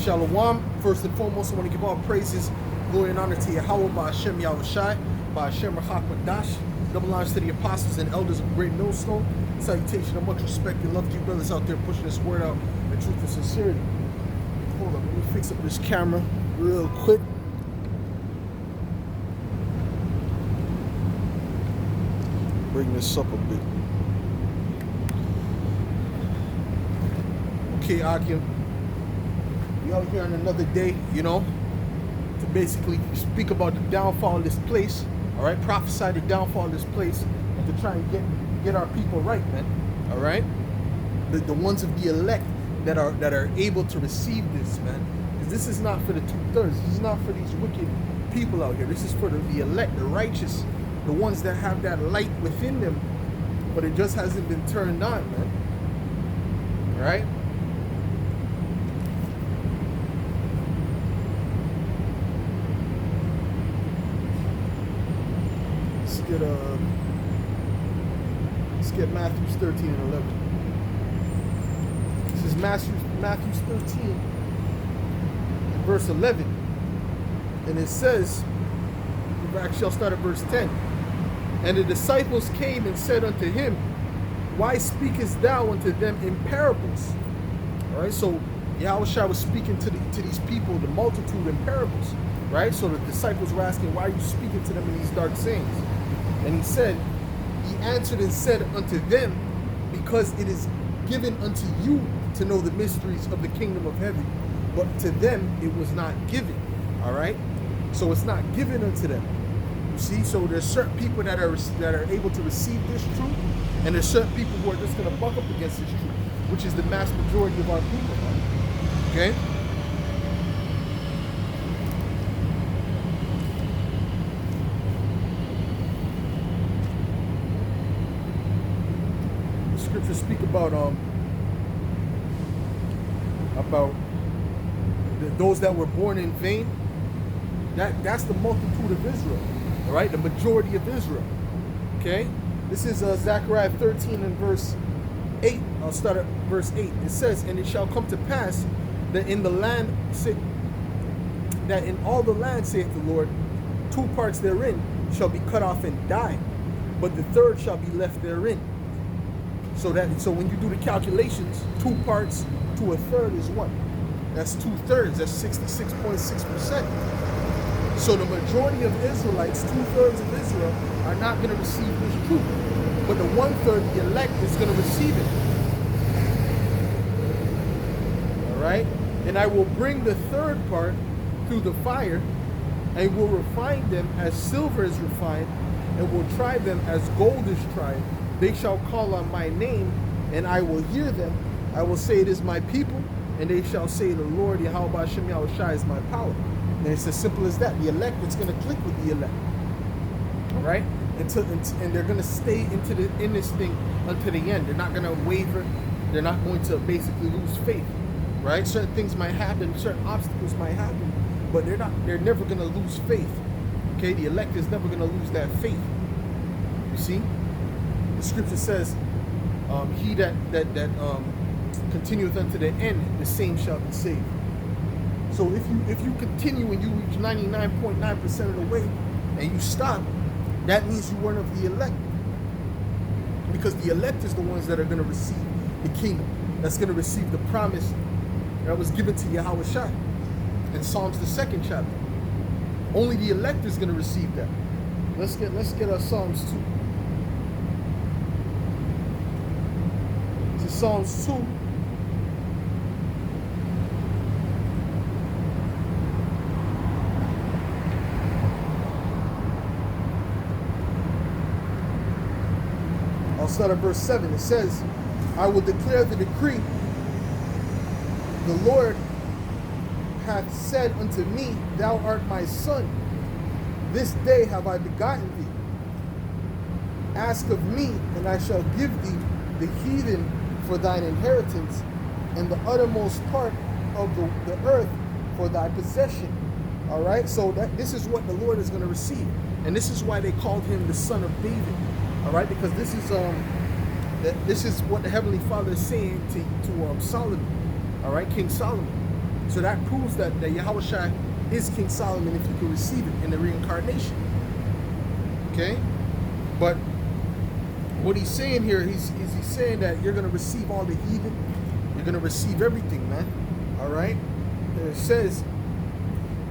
Shalom. First and foremost, I want to give all praises, glory, and honor to Yahweh, by Hashem Yahushai, by Hashem Rachak Madash, double honors to the apostles and elders of Great Millstone. Salutation and much respect and love to you brothers out there pushing this word out in truth and sincerity. Hold on, let me fix up this camera real quick. Bring this up a bit. Okay, Akim. We out here on another day, to basically speak about the downfall of this place, all right? Prophesy the downfall of this place, and to try and get our people right, man, all right? The ones of the elect that are able to receive this, man, because this is not for the 2/3. This is not for these wicked people out here. This is for the elect, the righteous, the ones that have that light within them, but it just hasn't been turned on, man, all right? Let's get Matthew 13 and 11. This is Matthew 13 and verse 11. And it says, actually I'll start at verse 10. And the disciples came and said unto him, why speakest thou unto them in parables? All right, so Yahushua was speaking to these people, the multitude, in parables. Right, so the disciples were asking, why are you speaking to them in these dark sayings? And he answered and said unto them, because it is given unto you to know the mysteries of the kingdom of heaven, but to them it was not given. All right, so it's not given unto them. You see, so there's certain people that are able to receive this truth, and there's certain people who are just going to buck up against this truth, which is the mass majority of our people. Right? Okay. Scriptures speak about those that were born in vain. That's the multitude of Israel, all right, the majority of Israel. Okay, this is Zechariah 13 and verse 8. I'll start at verse 8. It says, and it shall come to pass that in all the land, saith the Lord, 2 parts therein shall be cut off and die, but the third shall be left therein. So when you do the calculations, 2 parts to a third is what? That's 2/3. That's 66.6%. So the majority of Israelites, 2/3 of Israel, are not going to receive this truth. But the 1/3, the elect, is going to receive it. All right? And I will bring the third part through the fire, and will refine them as silver is refined, and will try them as gold is tried. They shall call on my name, and I will hear them. I will say, it is my people, and they shall say, the Lord Yahweh Hashem Yahushai is my power. And it's as simple as that. The elect, it's going to click with the elect. All right? And they're going to stay in this thing until the end. They're not going to waver. They're not going to basically lose faith. Right? Certain things might happen. Certain obstacles might happen. But they're never going to lose faith. Okay? The elect is never going to lose that faith. You see? The scripture says, he that continueth unto the end, the same shall be saved. So if you continue and you reach 99.9% of the way and you stop, that means you weren't of the elect. Because the elect is the ones that are going to receive the kingdom, that's going to receive the promise that was given to Yahushua in Psalms the 2nd chapter. Only the elect is going to receive that. Let's get our Psalms 2. Psalms 2. I'll start at verse 7. It says, I will declare the decree. The Lord hath said unto me, thou art my son. This day have I begotten thee. Ask of me, and I shall give thee the heathen for thine inheritance, and the uttermost part of the earth for thy possession. All right, so this is what the Lord is going to receive, and this is why they called him the Son of David. All right, because this is what the Heavenly Father is saying to Solomon. All right, King Solomon. So that proves that Yahushua is King Solomon if you can receive it in the reincarnation. Okay? But what he's saying here, he's saying that you're going to receive all the heathen. You're going to receive everything, man. All right? And it says,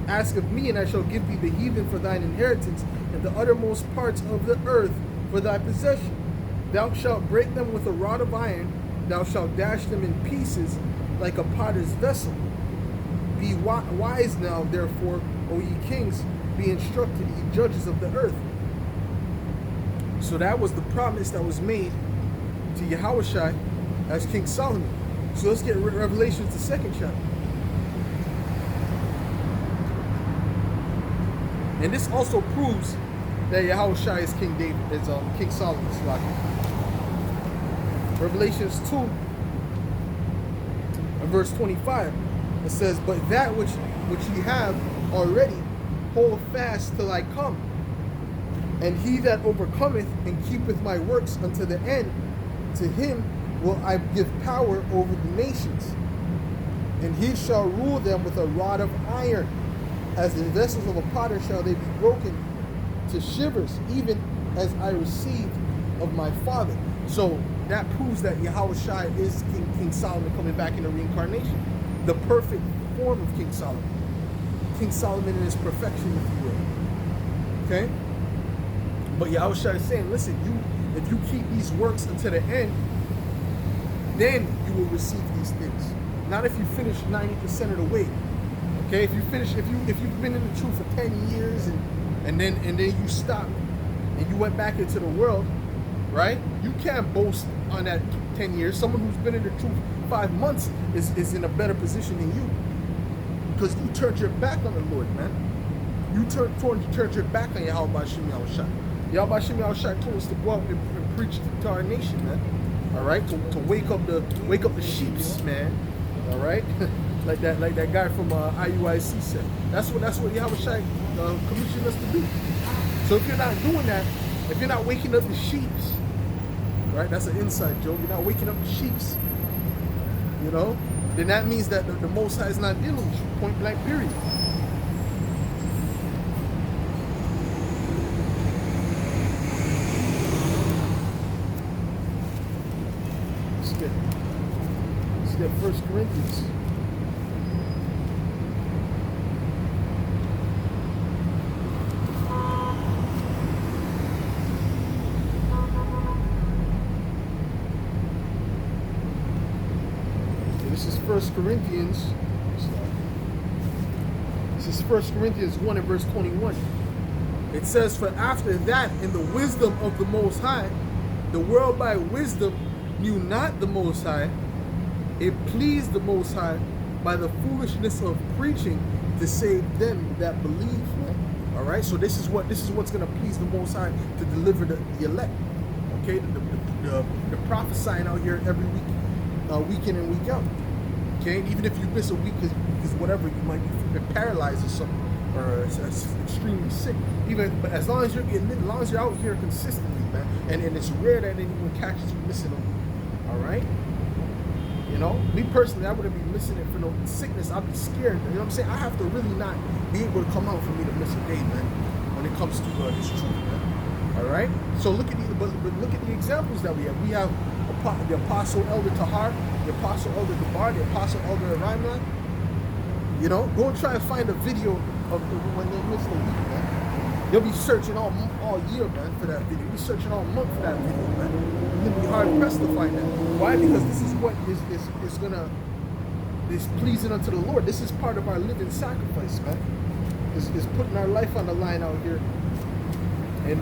ask of me, and I shall give thee the heathen for thine inheritance, and the uttermost parts of the earth for thy possession. Thou shalt break them with a rod of iron. Thou shalt dash them in pieces like a potter's vessel. Be wise now, therefore, O ye kings, be instructed, ye judges of the earth. So that was the promise that was made to Yahushua as King Solomon. So let's get Revelations, the 2nd chapter. And this also proves that Yahushua is King David, is King Solomon's like. Revelations 2 and verse 25. It says, but that which ye have already, hold fast till I come. And he that overcometh and keepeth my works unto the end, to him will I give power over the nations. And he shall rule them with a rod of iron. As the vessels of a potter shall they be broken to shivers, even as I received of my Father. So that proves that Yahushua is King Solomon coming back in the reincarnation. The perfect form of King Solomon. King Solomon in his perfection, if you will. Okay? But Yahushua is saying, listen, if you keep these works until the end, then you will receive these things. Not if you finish 90% of the way. Okay, if you've been in the truth for 10 years and then you stop and you went back into the world, right? You can't boast on that 10 years. Someone who's been in the truth 5 months is in a better position than you. Because you turned your back on the Lord, man. You turned your back on Yahweh Bashim Yahushua. Yahweh Bashim Yahushua told us to go out and preach to our nation, man. All right, to wake up the sheeps, man. All right. Like that guy from IUIC said. That's what Yahushua commissioned us to do. So if you're not doing that, if you're not waking up the sheeps, right? That's an inside joke. You're not waking up the sheeps, you know? Then that means that the Most High is not dealing with you. Point blank, period. Let's get 1 Corinthians. This is 1 Corinthians. This is 1 Corinthians 1 and verse 21. It says, for after that, in the wisdom of the Most High, the world by wisdom knew not the Most High. It pleased the Most High by the foolishness of preaching to save them that believe. All right. So this is what's going to please the Most High, to deliver the elect. Okay. The prophesying out here every week, week in and week out. Okay. And even if you miss a week because whatever, you might be paralyzed or something, or extremely sick. But as long as you're out here consistently, man, and it's rare that anyone catches you missing a week. All right. You know, me personally, I wouldn't be missing it for no sickness. I'd be scared. You know what I'm saying? I have to really not be able to come out for me to miss a day, man, when it comes to this truth, man. All right? So look at the examples that we have. We have the Apostle Elder Tahar, the Apostle Elder Gabar, the Apostle Elder Raiman. You know, go and try and find a video of when they missed a week, man. You'll be searching all year, man, for that video. You'll be searching all month for that video, man. You're going to be hard-pressed to find that. Why? Because this is what is pleasing unto the Lord. This is part of our living sacrifice, man. Is putting our life on the line out here. And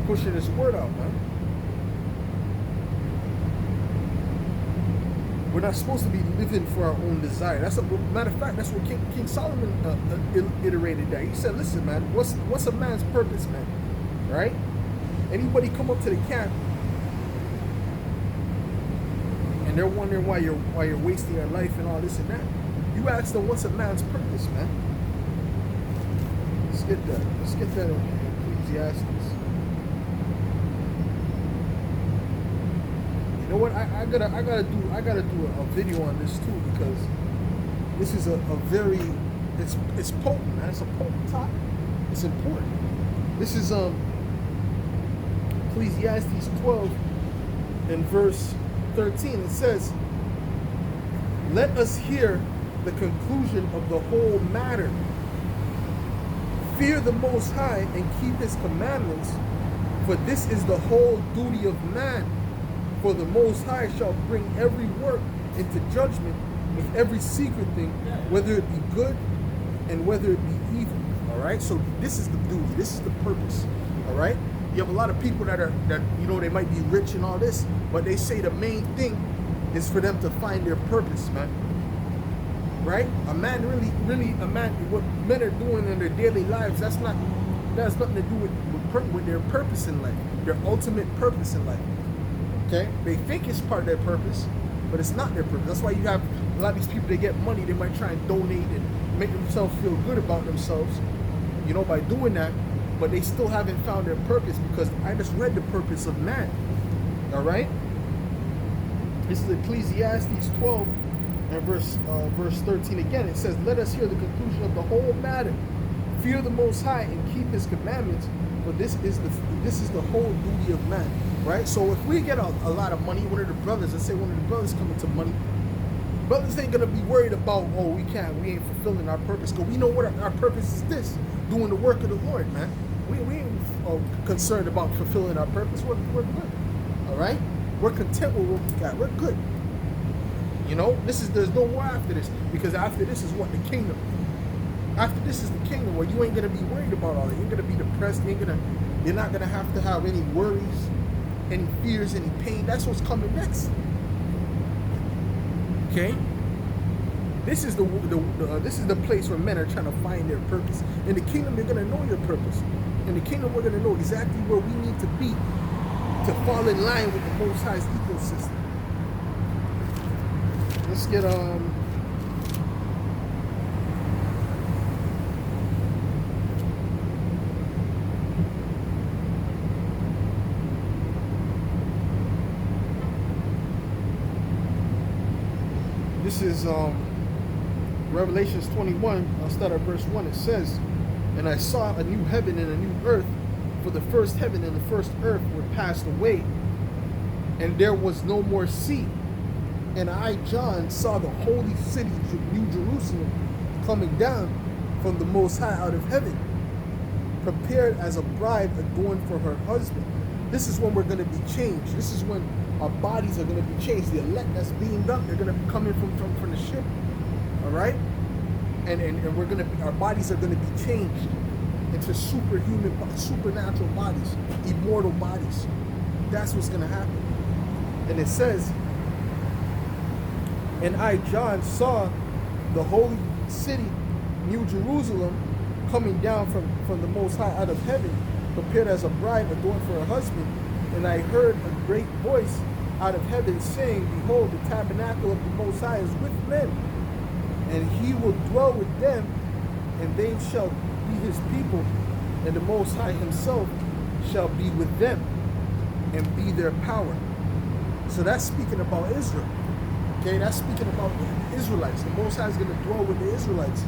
pushing this word out, man. We're not supposed to be living for our own desire. Matter of fact, that's what King Solomon iterated that. He said, listen, man, what's a man's purpose, man? Right? Anybody come up to the camp and they're wondering why you're wasting your life and all this and that, you ask them, what's a man's purpose, man? Let's get that in Ecclesiastes. You know what? I gotta do a video on this too, because this is a very it's potent, man. It's a potent topic. It's important. This is Ecclesiastes 12 and verse 13. It says, "Let us hear the conclusion of the whole matter. Fear the Most High and keep his commandments, for this is the whole duty of man. For the Most High shall bring every work into judgment with every secret thing, whether it be good and whether it be evil." All right. So this is the duty. This is the purpose. All right. You have a lot of people that they might be rich and all this, but they say the main thing is for them to find their purpose, man. Right? A man what men are doing in their daily lives, that has nothing to do with their purpose in life, their ultimate purpose in life. Okay? They think it's part of their purpose, but it's not their purpose. That's why you have a lot of these people, they get money, they might try and donate and make themselves feel good about themselves, by doing that, but they still haven't found their purpose, because I just read the purpose of man. All right? This is Ecclesiastes 12 and verse 13 again. It says, "Let us hear the conclusion of the whole matter. Fear the Most High and keep his commandments, for this is the whole duty of man." Right? So if we get a lot of money, one of the brothers coming to money, brothers ain't gonna be worried about, we ain't fulfilling our purpose, because we know what our purpose is. This doing the work of the Lord, man. We ain't concerned about fulfilling our purpose. We're good. All right? We're content with what we got. We're good. There's no more after this, because after this is what? The kingdom. After this is the kingdom, where you ain't gonna be worried about all that. You ain't gonna be depressed. You're not gonna have to have any worries, any fears, any pain. That's what's coming next. Okay? This is the place where men are trying to find their purpose. In the kingdom, you're gonna know your purpose. In the kingdom, we're gonna know exactly where we need to be to fall in line with the Most High's ecosystem. Let's get this is Revelations 21. I'll start at verse 1. It says, "And I saw a new heaven and a new earth, for the first heaven and the first earth were passed away, and there was no more sea. And I, John, saw the holy city, New Jerusalem, coming down from the Most High out of heaven, prepared as a bride adorned for her husband." This is when we're going to be changed. This is when our bodies are going to be changed. The elect that's beamed up, they're going to be coming from the ship. All right? And our bodies are going to be changed into supernatural bodies, immortal bodies. That's what's going to happen. And it says, "And I, John, saw the holy city, New Jerusalem, coming down from the Most High out of heaven, prepared as a bride adorned for her husband. And I heard a great voice out of heaven saying, Behold, the tabernacle of the Most High is with men, and he will dwell with them, and they shall be his people, and the Most High himself shall be with them, and be their power." So that's speaking about Israel. Okay, that's speaking about the Israelites. The Most High is going to dwell with the Israelites.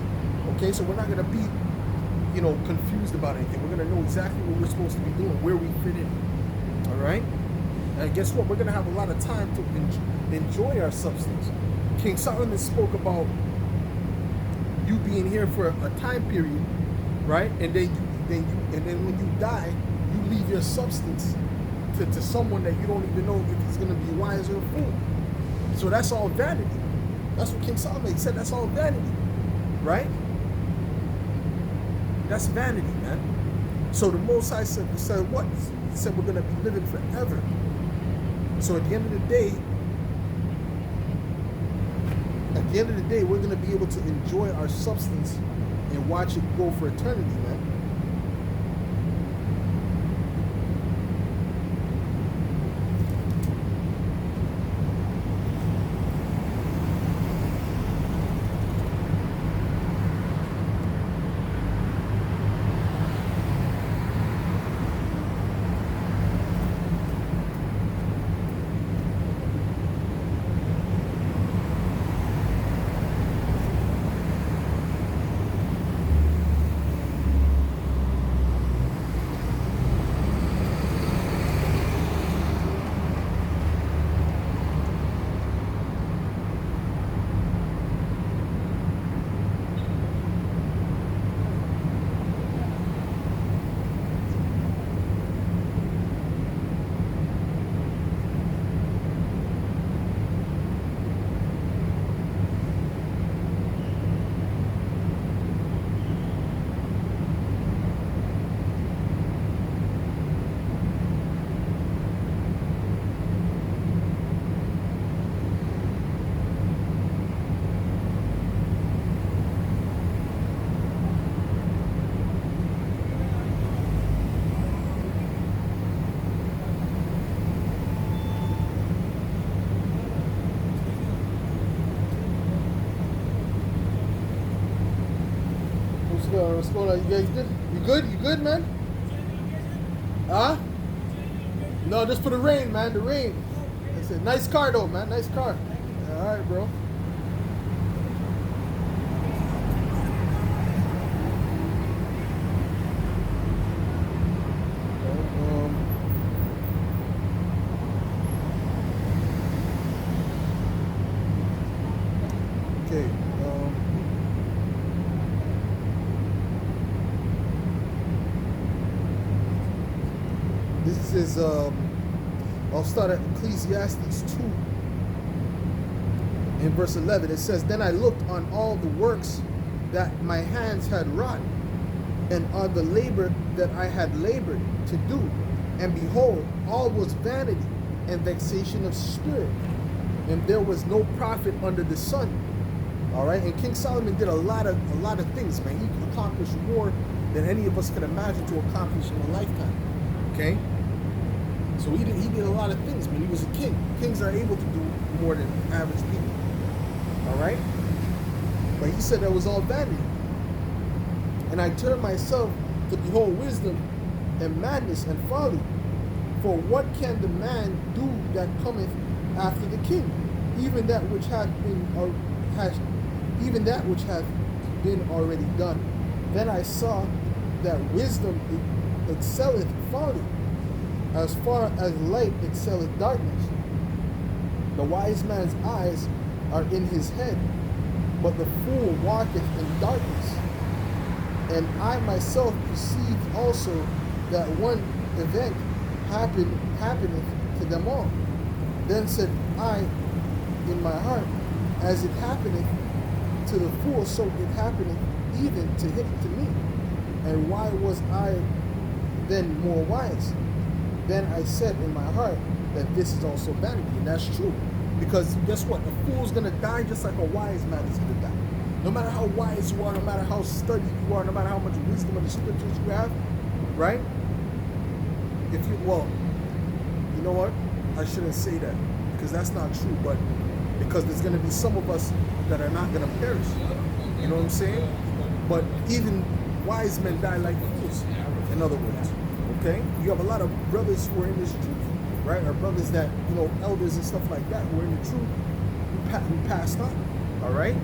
Okay, so we're not going to be, confused about anything. We're going to know exactly what we're supposed to be doing, where we fit in. All right? And guess what? We're going to have a lot of time to enjoy our substance. King Solomon spoke about you being here for a time period, right? And then when you die, you leave your substance to someone that you don't even know if he's going to be wise or a fool. So that's all vanity. That's what King Solomon said. That's all vanity, right? That's vanity, man. So the Most High said what? He said we're going to be living forever. So at the end of the day, we're going to be able to enjoy our substance and watch it go for eternity, man. What's going on? You guys good? You good? You good, man? Huh? No, just for the rain, man. The rain. That's it. Nice car, though, man. Nice car. All right, bro. Okay. This is I'll start at Ecclesiastes 2 in verse 11. It says, "Then I looked on all the works that my hands had wrought, and on the labor that I had labored to do, and behold, all was vanity and vexation of spirit, and there was no profit under the sun." All right, and King Solomon did a lot of things, man. He accomplished more than any of us could imagine to accomplish in a lifetime. Okay, so he did a lot of things, man. He was a king. Kings are able to do more than average people. All right, but he said that was all vanity. And I turned myself to behold wisdom and madness and folly. For what can the man do that cometh after the king? Even that which hath been already done. Then I saw that wisdom excelleth folly, as far as light excelleth darkness. The wise man's eyes are in his head, but the fool walketh in darkness. And I myself perceived also that one event happeneth to them all. Then said I in my heart, as it happeneth to the fool, so it happeneth even to me. And why was I then more wise? Then I said in my heart that this is also vanity, and that's true. Because guess what? A fool's gonna die just like a wise man is gonna die. No matter how wise you are, no matter how studied you are, no matter how much wisdom of the scriptures you have, right? You know what? I shouldn't say that because that's not true, but because there's gonna be some of us that are not gonna perish. You know what I'm saying? But even wise men die like fools, in other words. Okay? You have a lot of brothers who are in this truth, right? Or brothers that, elders and stuff like that who are in the truth who passed on. All right?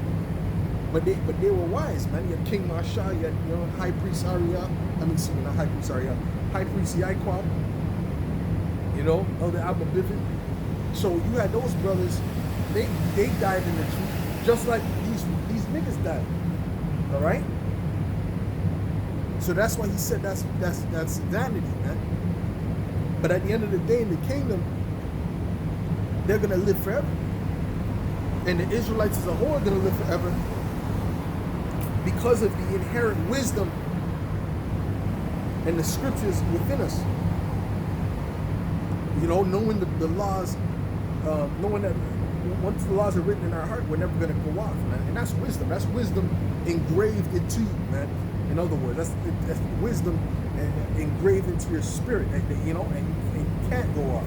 But they were wise, man. You had King Masha, you had High Priest Arya, not High Priest Arya, High Priest Yaikwab, Elder Abba Bivin. So you had those brothers, they died in the truth, just like these niggas died. All right? So that's why he said that's vanity, man. But at the end of the day, in the kingdom, they're gonna live forever. And the Israelites as a whole are gonna live forever because of the inherent wisdom and the scriptures within us. Knowing the laws, knowing that once the laws are written in our heart, we're never going to go off, man. And that's wisdom. That's wisdom engraved into you, man. In other words, that's wisdom engraved into your spirit, and you can't go off.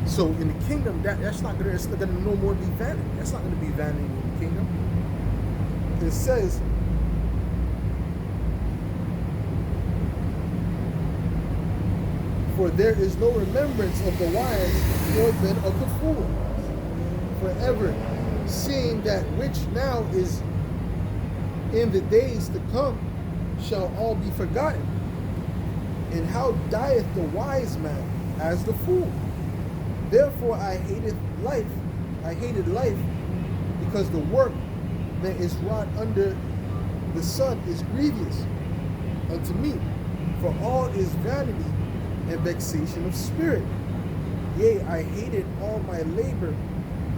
So in the kingdom, that's not going to no more be vanity. That's not going to be vanity in the kingdom. It says, for there is no remembrance of the wise, nor then of the fool. Forever, seeing that which now is in the days to come shall all be forgotten. And how dieth the wise man as the fool? Therefore I hated life, because the work that is wrought under the sun is grievous unto me, for all is vanity and vexation of spirit. Yea, I hated all my labor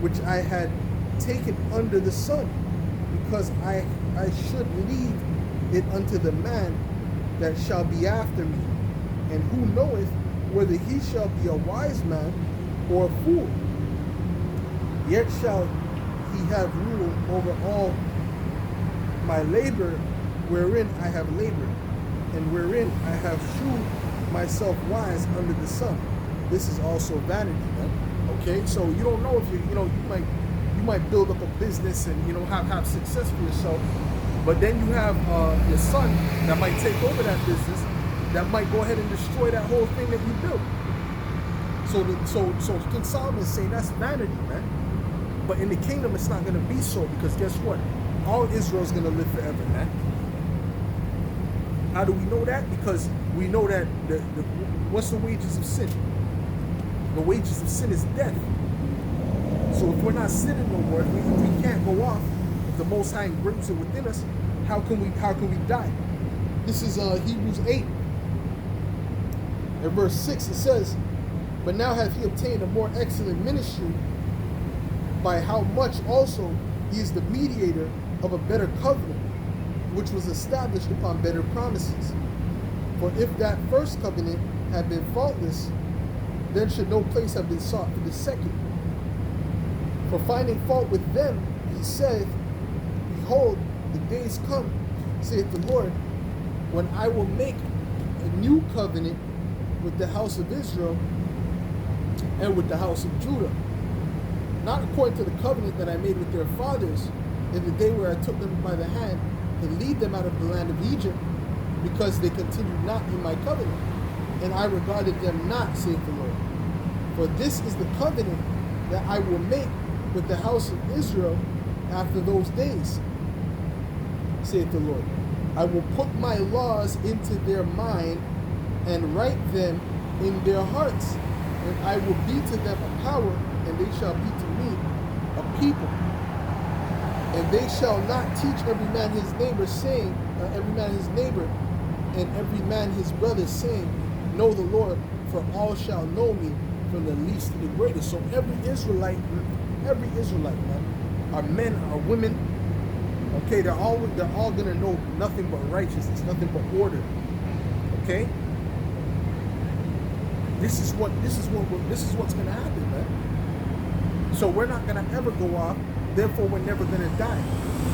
which I had taken under the sun, because I should leave it unto the man that shall be after me, and who knoweth whether he shall be a wise man or a fool. Yet shall he have rule over all my labor wherein I have labored, and wherein I have shewed myself wise under the sun. This is also vanity, man. Okay, so you don't know if you might build up a business and have success for yourself, But then you have your son that might take over that business, that might go ahead and destroy that whole thing that you built. So King Solomon is saying that's vanity, man. But in the kingdom, it's not going to be so, because guess what? All Israel is going to live forever, man. How do we know that? Because we know that what's the wages of sin? The wages of sin is death. So if we're not sinning no more, if we can't go off, if the Most High brings it within us, how can we die? This is Hebrews 8. In verse 6 it says, "But now hath he obtained a more excellent ministry, by how much also he is the mediator of a better covenant, which was established upon better promises. For if that first covenant had been faultless, then should no place have been sought for the second. For finding fault with them, he said, Behold, the days come, saith the Lord, when I will make a new covenant with the house of Israel and with the house of Judah, not according to the covenant that I made with their fathers in the day where I took them by the hand to lead them out of the land of Egypt, because they continued not in my covenant, and I regarded them not, saith the Lord. For this is the covenant that I will make with the house of Israel after those days, saith the Lord. I will put my laws into their mind and write them in their hearts, and I will be to them a power, and they shall be to me a people. And they shall not teach every man his neighbor, saying, every man his neighbor, and every man his brother, saying, Know the Lord, for all shall know me, from the least to the greatest. So every Israelite, man, our men, our women, okay, they're all gonna know nothing but righteousness, nothing but order. Okay? This is what's gonna happen, man. So we're not gonna ever go off, therefore we're never gonna die.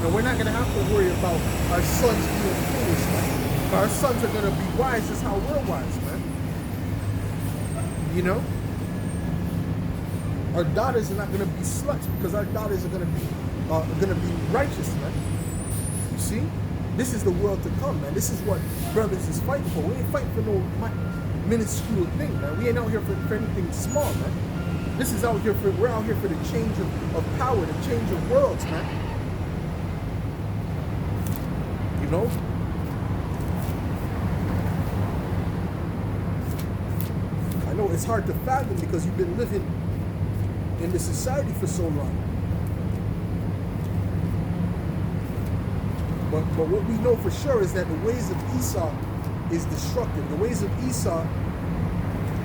And we're not gonna have to worry about our sons being foolish, man. Our sons are gonna be wise just how we're wise, man. You know? Our daughters are not gonna be sluts, because our daughters are gonna be righteous, man. You see? This is the world to come, man. This is what brothers is fighting for. We ain't fighting for no minuscule thing, man. We ain't out here for anything small, man. This is out here we're out here for the change of power, the change of worlds, man. You know? I know it's hard to fathom because you've been living in this society for so long. But what we know for sure is that the ways of Esau is destructive. The ways of Esau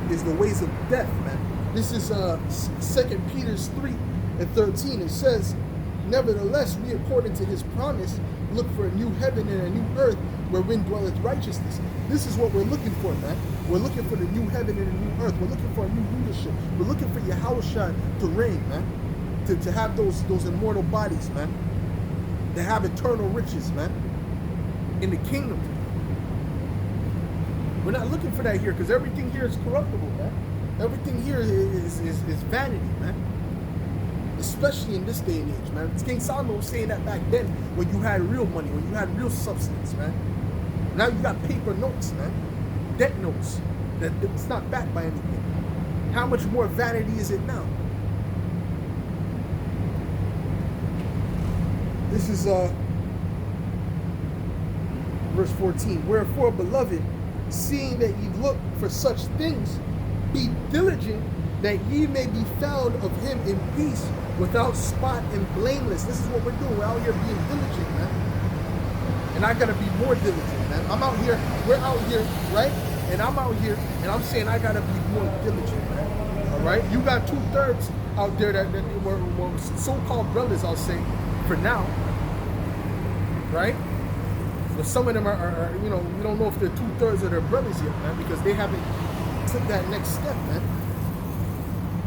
is the ways of death, man. This is 2 Peter 3:13. It says, Nevertheless, we, according to his promise, look for a new heaven and a new earth wherein dwelleth righteousness. This is what we're looking for, man. We're looking for the new heaven and a new earth. We're looking for a new leadership. We're looking for Yahushua to reign, man. To have those immortal bodies, man. To have eternal riches, man. In the kingdom. We're not looking for that here, because everything here is corruptible, man. Everything here is vanity, man. Especially in this day and age, man. King Solomon was saying that back then, when you had real money, when you had real substance, man. Now you got paper notes, man. Debt notes. That it's not backed by anything. How much more vanity is it now? This is verse 14. Wherefore, beloved, seeing that ye look for such things, be diligent that ye may be found of him in peace, without spot and blameless. This is what we're doing. We're out here being diligent, man. And I gotta be more diligent, man. I'm out here, we're out here, right? And I'm out here, and I'm saying I gotta be more diligent, man. All right? You got 2/3 out there that were so-called brothers, I'll say, for now. Right? But some of them are, you know, we don't know if they're 2/3 of their brothers yet, man, because they haven't took that next step, man.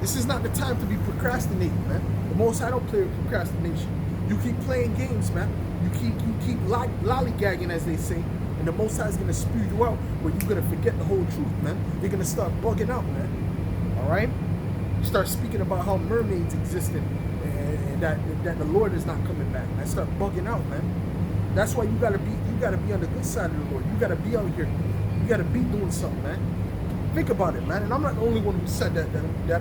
This is not the time to be procrastinating, man. The Most High don't play with procrastination. You keep playing games, man. You keep lollygagging, as they say, and the Most High is gonna spew you out where you're gonna forget the whole truth, man. You're gonna start bugging out, man. All right? You start speaking about how mermaids existed and that the Lord is not coming back. I start bugging out, man. That's why you gotta be on the good side of the Lord. You gotta be out here. You gotta be doing something, man. Think about it, man. And I'm not the only one who said that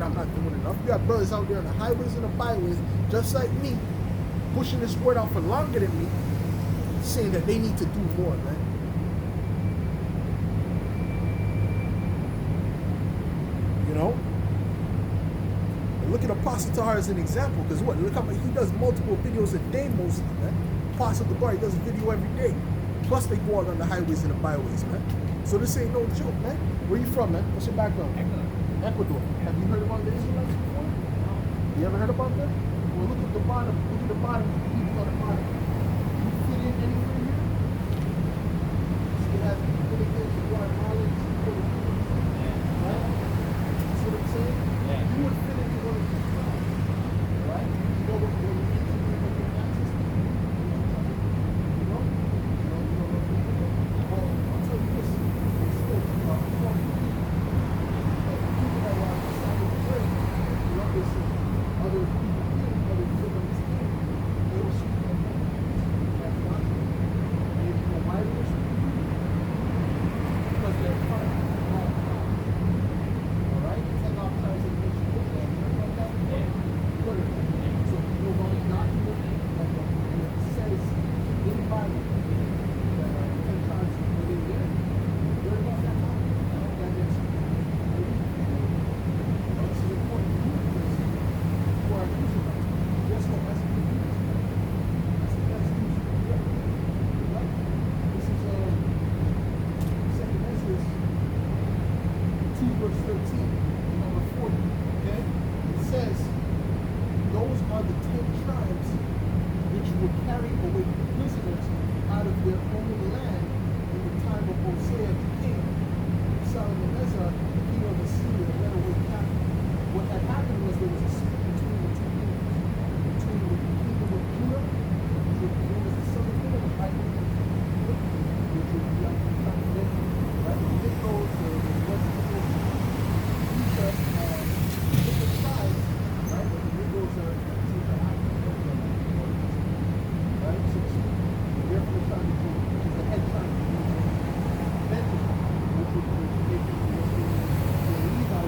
I'm not doing enough. You got brothers out there on the highways and the byways, just like me, pushing this word out for longer than me, saying that they need to do more, man. You know? And look at Apostle Tahar as an example, because what? Look how he does multiple videos a day mostly, man. Apostle Tahar, he does a video every day. Plus they go out on the highways and the byways, man. So this ain't no joke, man. Where you from, man? What's your background? Ecuador. Have you heard about the Israelites before? No. You ever heard about them? Well, look at the bottom. Look at the bottom. People on the bottom. You fit in anywhere here? See that Dominicans, Guatemalans, Puerto Ricans, right? See what I'm saying? Yeah. You would fit into one of these tribes, right? You know what your ancestors? You know? Well, I'll tell you this. It's still other people here, other Muslims here, they will speak of that. That's not true. And if you know why they speak, because they're part of the law. Alright? It's like our presentation. Like that? Yeah. Good. So if you know about the document, like it says in the Bible that 10 times within there, you heard about that document? That is this is important. For our Israelites, guess what? That's the best news. Right? This is 2 Ezra 2 verse 13, number 40. Okay? It says, those are the 10 tribes which will carry away prisoners out of their own land in the time of Hosea the king, Salmanasar, the king of Assyria, led away captive. What had happened was there was a split between the two kingdoms, between the kingdom of Judah, which was the southern kingdom of Israel, which would be like the right? The Nichols, the West Nichols, these are different tribes, right? But the Nichols are right? So therefore the tribe of Judah, which is the head tribe of Judah, Benjamin, which would make the Levi.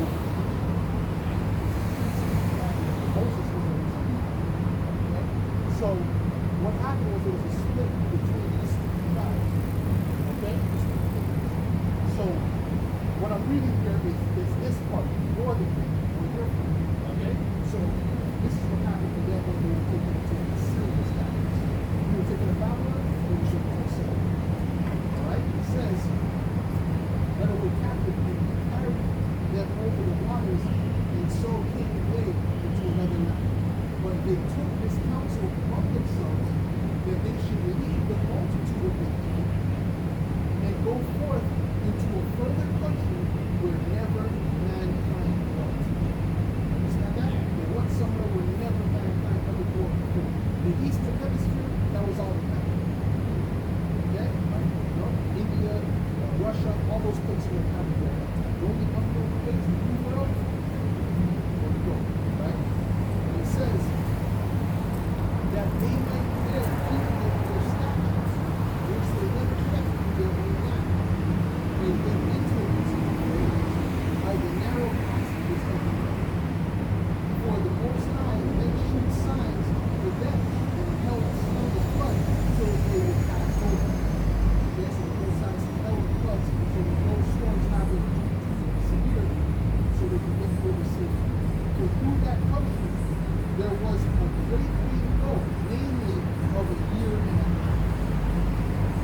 Moses was a okay? So what happened was there was a split between these two tribes. Okay? So what I'm reading here is this part, northern kingdom, where you're from. Okay? So this is what happened to them when they were taken into Assyria's captives. You were taken to Babylon, they were taken to Assyria. Alright? It says, that away captive and he carried them over the waters, and so came away into another land. But they took this counsel among themselves that they should leave the multitude of the heathen and go forth into a further country where never mankind dwelt. Understand that? They went somewhere where never mankind ever dwelt before. The eastern hemisphere, that was all the time. Okay? Like, you know, India, Russia, all those places were kind of there. The only unknown place in the New World, where we go, right? And it says that they might there keep their statutes, which they never kept in their own land. They entered by the narrow passages of the way. For the Most High then shewed signs for them and held the flood till they were passed over. Okay, so the Most High held the floods so that no storms happened severely, so they could get over safely. So through that country, there was a great window, namely of a year and a half.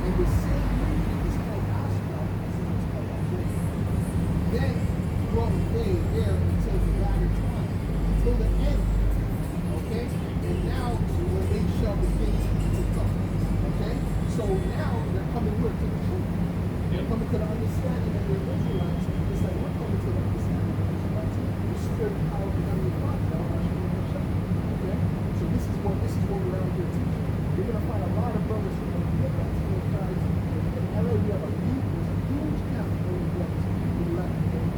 And the same region is called Ashkelon, as it was called Ashkelon. Then dwelt they there until the latter time, till the end. Okay? And now when they shall begin to come. Okay? So now they're coming where? To the truth. They're coming to the understanding of their Israelites. It's like we're coming to the understanding of the Israelites. The spirit of power of the heavenly Father. Okay? So this is what we're out here teaching. You're gonna find a lot of brothers who are good at teaching guys. In LA we have a huge camp of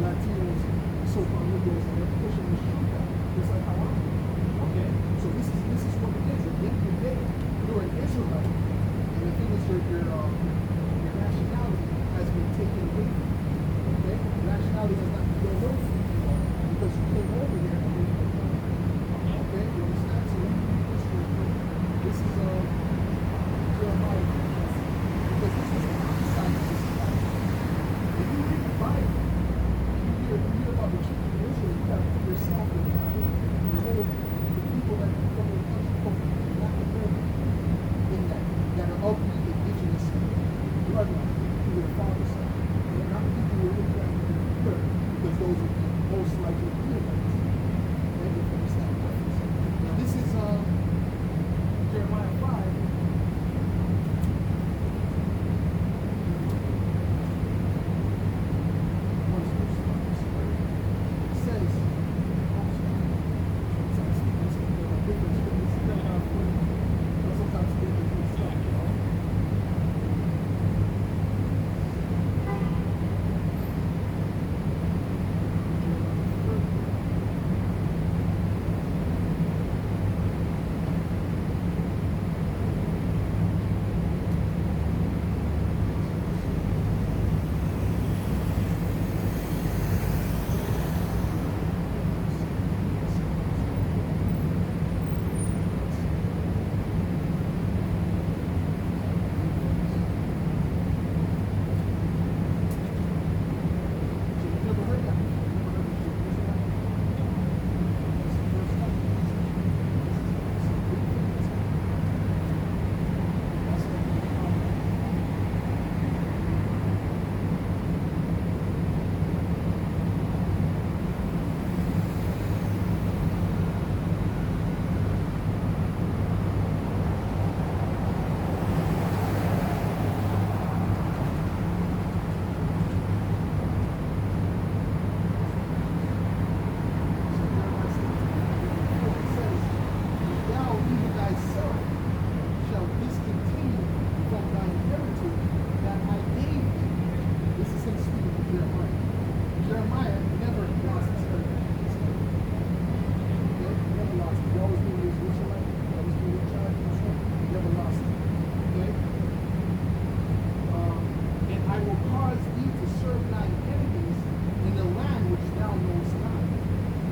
Latinos, so-called Negroes, and they're pushing the truth out. Just like how I'm doing. Okay? So this is what it is. At the end of the day, you're an Israelite. And if it was serve thy enemies in the land which thou knowest not.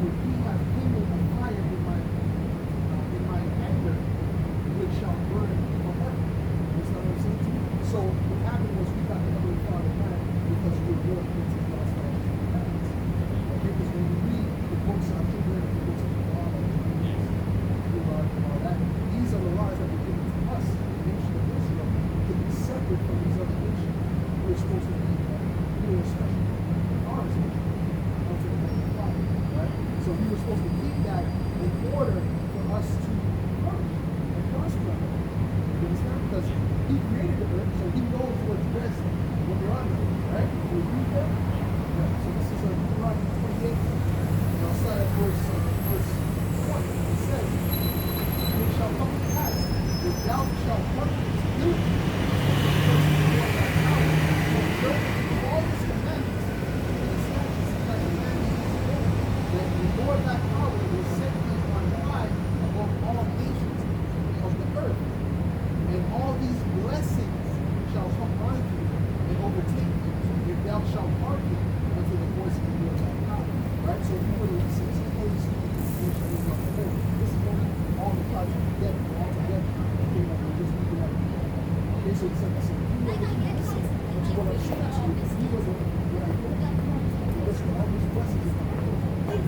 For he hath kindled a fire in my anger, which shall burn forever. You know what I'm saying to you? So what happened was we got the Heavenly Father mad because we were born into the last time. Because when you read the books, I think we're in the books of the law, and all that, these are the laws that were given to us, the nation of Israel, to be separate from these other nations. We're supposed to be doing special honors unto the Heavenly Father, right? So we were supposed to keep that in order for us to flourish and prosper. You understand? Because He created the earth, so He knows what's best when we're on it, right? We read that. Yeah. So this is Deuteronomy 28. And I'll start at verse 1. It says, "And it shall come to pass that thou shalt hearken to do all His commandments and His statutes that I command thee this day, that the Lord thy power will set thee on high above all nations of the earth. And all these blessings shall come on thee and overtake thee, if thou shalt hearken unto the voice of the Lord thy God." Right? So if you were to listen, this is Holy Spirit. This is only all the projects together, all together. Okay, like we're just looking at it. Okay, so it's like, listen, if you were to listen to what I'm saying to you, if you were to what I do, listen, all these blessings are coming.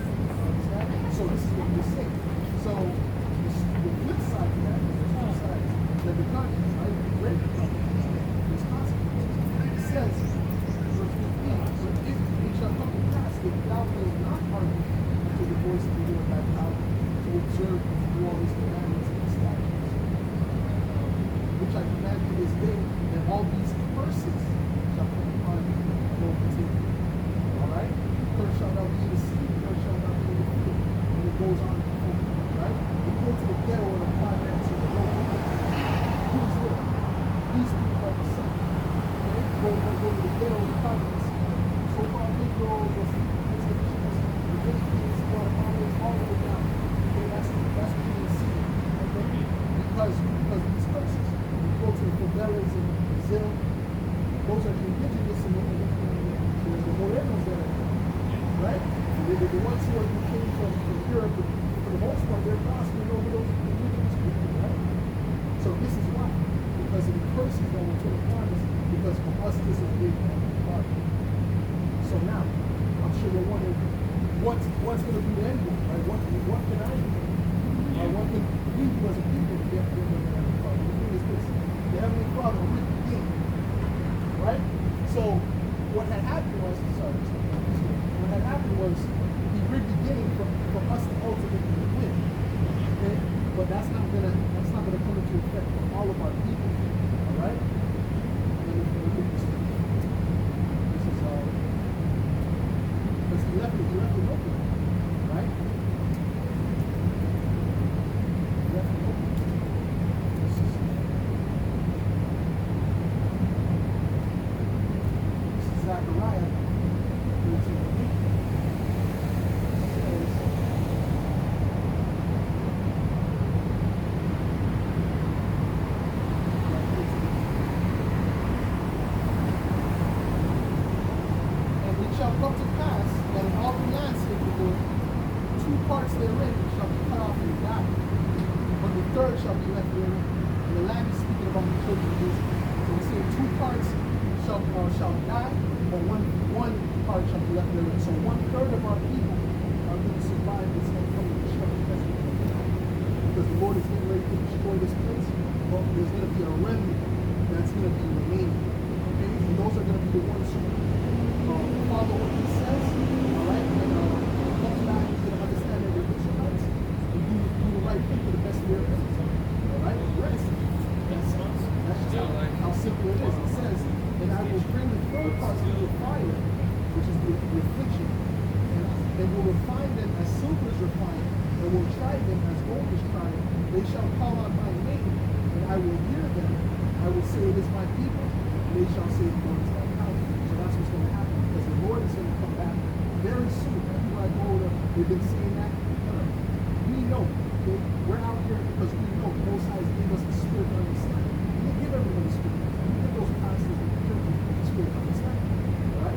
Understand? So this is what we're saying. So the flip side to that is the flip side that the conscience, right? Great there's consequences. It says, verse 15, "But if it shall come to pass, if thou wilt not hearken to the voice of the Lord thy God, to observe and to do all His commandments and His statutes, which I command you this day, that all these curses shall come upon you and overtake you." All right? Curse shall thou be in the sea, curse shall thou be in the field. And it goes on and on. Right? We go to the ghetto and apply that to the Lord. Who's there? These people are the same. Okay? Go to the ghetto and apply that. So far, Negroes, the Philippines, Guatemala, all the way down. Okay? That's what you see. Okay? Because of these curses. You go to the favelas in Brazil, those are the indigenous and the Morenos that are there. Right? The ones who came from Europe, for the most part, they're prospering over those indigenous people, right? So this is why. Because of the curses that were put upon us, because of us disobeying the Father. So now, I'm sure you're wondering, what's going to be the end goal, right? What can I do? What can we do as a people to get rid of the Heavenly Father? The thing is this, the Heavenly Father ripped the game, right? So what had happened was, what had happened was, He rigged the game for us to ultimately win. Okay? But that's not gonna come into effect for all of our people. All right? Let me read this to you. This is because he left it open. Right? He left it open. This is Zechariah 13:8. Shall come to pass that in all the landscape of the Lord, 2 parts therein shall be cut off and die, but the third shall be left therein. And the land is speaking about the children of Israel. So we're saying 2 parts shall die, but one part shall be left therein. So 1/3 of our people are going to survive this coming destruction. Because the Lord is getting ready to destroy this place, but there's going to be a remnant that's going to be remaining. Okay? And those are going to be the ones who follow what He says, all right, and come back to the understanding of the Israelites and do the right thing for the best of their ability, all right, and rest. That's just how simple it is. It says, "And I will bring the third parts into the fire," which is the affliction, and will refine them as silver is refined, and will try them as gold is tried. They shall call on my name, and I will hear them. I will say, "It is my people," and they shall say, "The Lord is thy power." So that's what's going to happen. Because the Lord is going to come back very soon. Everywhere I go, they've been saying that. We know, okay? We're out here because we know the Most High has given us the spirit of